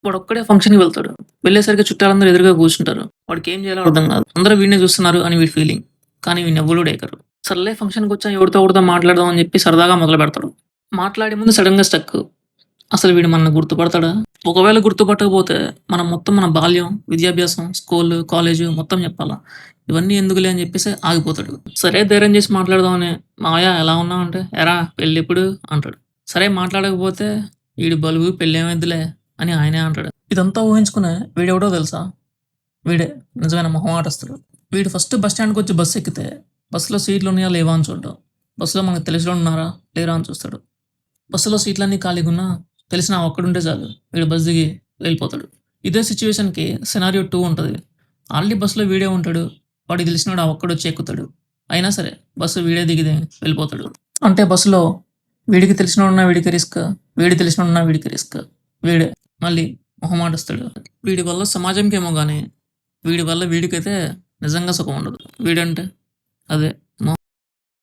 వాడొక్కడే ఫంక్షన్‌కి వెళ్తాడు. వెళ్ళేసరికి చుట్టాలందరూ ఎదురుగా కూర్చుంటారు. వాడికేం చేయాలో అర్థం కాదు. అందరూ వీడినే చూస్తున్నారు అని వీడి ఫీలింగ్. కానీ వీడినెవ్వరు డేకరు. సర్లే ఫంక్షన్‌కొచ్చాం ఎవరితో మాట్లాడదాం అని చెప్పి సరదాగా మొదలుపెడతాడు. మాట్లాడే ముందు సడెన్‌గా స్టక్. అసలు వీడు మనల్ని గుర్తుపడతాడా? ఒకవేళ గుర్తుపట్టకపోతే మనం మొత్తం మన బాల్యం, విద్యాభ్యాసం, స్కూలు, కాలేజు మొత్తం చెప్పాలా? ఇవన్నీ ఎందుకులే అని చెప్పేసి ఆగిపోతాడు. సరే ధైర్యం చేసి మాట్లాడదామని, "మావయ్య ఎలా ఉన్నావు?" అంటే, "ఏరా పెళ్ళెప్పుడు?" అంటాడు. సరే మాట్లాడకపోతే, "ఈడి బలుగు పెళ్ళేమైద్దిలే" అని ఆయనే అంటాడు. ఇదంతా ఊహించుకునే వీడెవడో తెలుసా? వీడే నిజమైన మొహమాటస్తుడు. వీడు ఫస్ట్ బస్ స్టాండ్‌కొచ్చి బస్సు ఎక్కితే, బస్సులో సీట్లున్నాయా లేవా అని చూడ్డం. బస్సులో మనకు తెలిసినోళ్ళు ఉన్నారా? లేరా? అని చూస్తాడు. బస్సులో సీట్లన్నీ ఖాళీగున్నా తెలిసిన ఆ ఒక్కడుంటే చాలు. వీడు బస్ దిగి వెళ్ళిపోతాడు. ఇదే సిట్యుయేషన్‌కి సినారియో 2 ఉంటది. ఆల్రెడీ బస్సులో వీడే ఉంటాడు. వాడికి తెలిసినోడు ఆ ఒక్కడొచ్చి ఎక్కుతాడు. అయినా సరే బస్సు వీడే దిగి వెళ్ళిపోతాడు. అంటే బస్సులో వీడికి తెలిసినోడున్నా వీడికి రిస్క్. వీడికి తెలిసినోడున్నా వీడికి రిస్క్. వీడే మళ్ళీ మొహమాటస్తుడు. వీడి వల్ల సమాజంకేమో గానీ, వీడి వల్ల వీడికైతే నిజంగా సుఖం ఉండదు. వీడంటే అదే